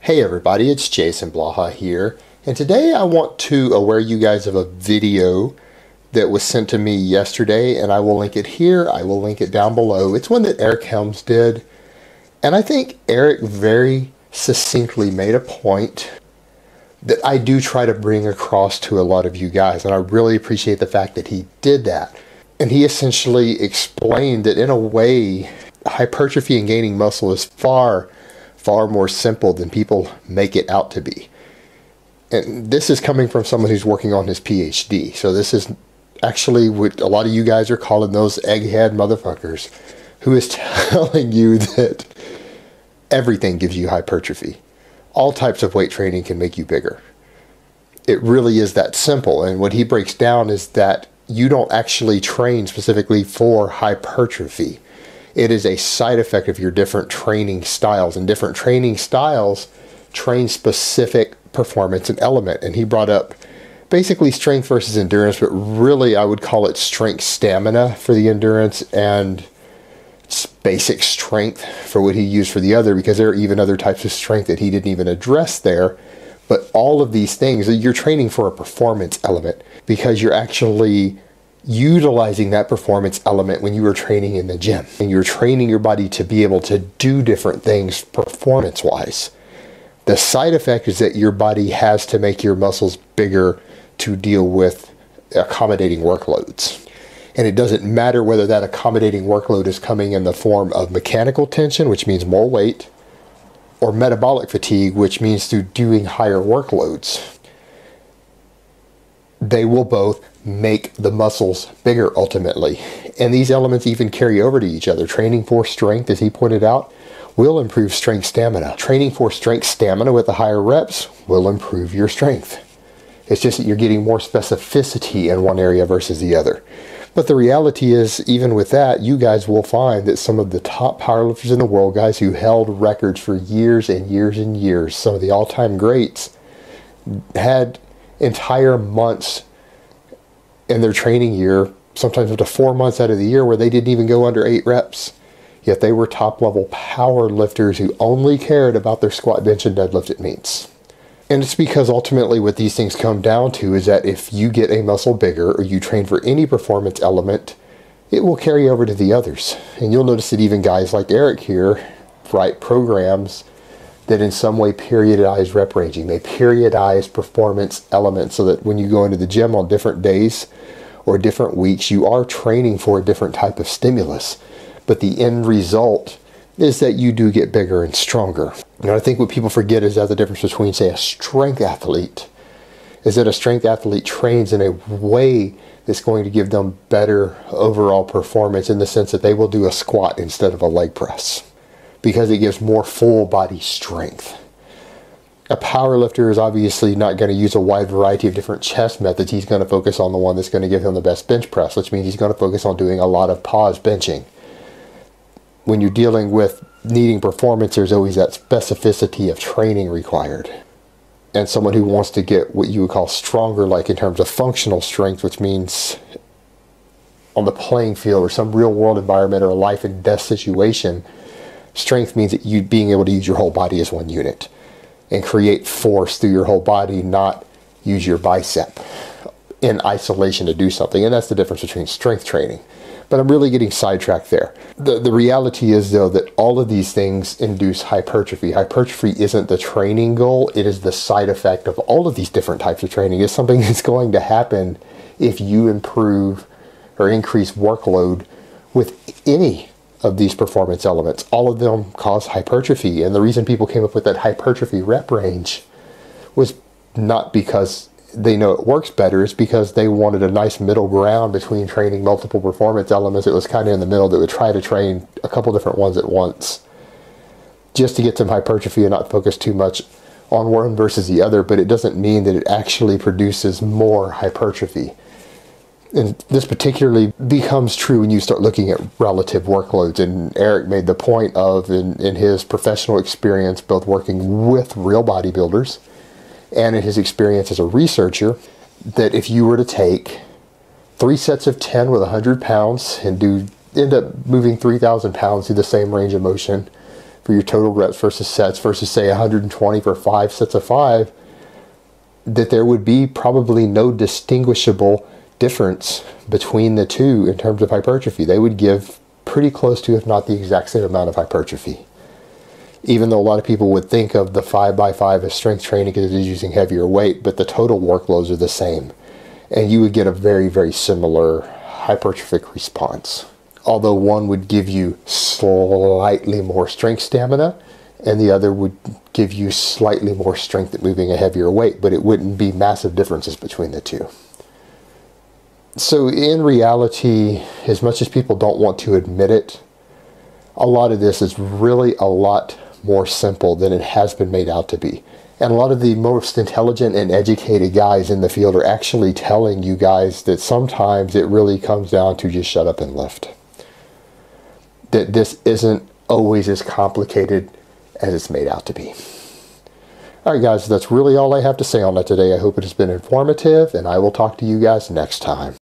Hey everybody, it's Jason Blaha here, and today I want to aware you guys of a video that was sent to me yesterday, and I will link it here, I will link it down below. It's one that Eric Helms did, and I think Eric very succinctly made a point that I do try to bring across to a lot of you guys, and I really appreciate the fact that he did that. And he essentially explained that in a way, hypertrophy and gaining muscle is far more simple than people make it out to be. And this is coming from someone who's working on his PhD. So this is actually what a lot of you guys are calling those egghead motherfuckers, who is telling you that everything gives you hypertrophy. All types of weight training can make you bigger. It really is that simple. And what he breaks down is that you don't actually train specifically for hypertrophy. It is a side effect of your different training styles, and different training styles train specific performance and element. And he brought up basically strength versus endurance, but really I would call it strength stamina for the endurance and basic strength for what he used for the other, because there are even other types of strength that he didn't even address there. But all of these things, you're training for a performance element because you're actually utilizing that performance element when you were training in the gym, and you're training your body to be able to do different things performance wise. The side effect is that your body has to make your muscles bigger to deal with accommodating workloads. And it doesn't matter whether that accommodating workload is coming in the form of mechanical tension, which means more weight, or metabolic fatigue, which means through doing higher workloads. They will both make the muscles bigger ultimately. And these elements even carry over to each other. Training for strength, as he pointed out, will improve strength stamina. Training for strength stamina with the higher reps will improve your strength. It's just that you're getting more specificity in one area versus the other. But the reality is, even with that, you guys will find that some of the top powerlifters in the world, guys who held records for years and years and years, some of the all-time greats, had entire months in their training year, sometimes up to 4 months out of the year, where they didn't even go under 8 reps. Yet they were top level power lifters who only cared about their squat, bench, and deadlift at meets. And it's because ultimately what these things come down to is that if you get a muscle bigger, or you train for any performance element, it will carry over to the others. And you'll notice that even guys like Eric here write programs that in some way periodize rep ranging. They periodize performance elements so that when you go into the gym on different days or different weeks, you are training for a different type of stimulus. But the end result is that you do get bigger and stronger. And I think what people forget is that the difference between, say, a strength athlete is that a strength athlete trains in a way that's going to give them better overall performance, in the sense that they will do a squat instead of a leg press, because it gives more full body strength. A power lifter is obviously not going to use a wide variety of different chest methods. He's going to focus on the one that's going to give him the best bench press, which means he's going to focus on doing a lot of pause benching. When you're dealing with needing performance, there's always that specificity of training required. And someone who wants to get what you would call stronger, like in terms of functional strength, which means on the playing field or some real world environment or a life and death situation, strength means that you being able to use your whole body as one unit and create force through your whole body, not use your bicep in isolation to do something. And that's the difference between strength training. But I'm really getting sidetracked there. The reality is, though, that all of these things induce hypertrophy. Hypertrophy isn't the training goal. It is the side effect of all of these different types of training. It's something that's going to happen if you improve or increase workload with any of these performance elements. All of them cause hypertrophy. And the reason people came up with that hypertrophy rep range was not because they know it works better, it's because they wanted a nice middle ground between training multiple performance elements. It was kind of in the middle that would try to train a couple different ones at once, just to get some hypertrophy and not focus too much on one versus the other. But it doesn't mean that it actually produces more hypertrophy. And this particularly becomes true when you start looking at relative workloads. And Eric made the point of, in his professional experience, both working with real bodybuilders and in his experience as a researcher, that if you were to take 3 sets of 10 with 100 pounds and end up moving 3,000 pounds through the same range of motion, for your total reps versus sets versus say 120 for 5 sets of 5, that there would be probably no distinguishable difference between the two in terms of hypertrophy. They would give pretty close to, if not the exact same amount of hypertrophy. Even though a lot of people would think of the 5x5 as strength training because it is using heavier weight, but the total workloads are the same. And you would get a very, very similar hypertrophic response. Although one would give you slightly more strength stamina, and the other would give you slightly more strength at moving a heavier weight, but it wouldn't be massive differences between the two. So in reality, as much as people don't want to admit it, a lot of this is really a lot more simple than it has been made out to be. And a lot of the most intelligent and educated guys in the field are actually telling you guys that sometimes it really comes down to just shut up and lift. That this isn't always as complicated as it's made out to be. Alright guys, that's really all I have to say on that today. I hope it has been informative, and I will talk to you guys next time.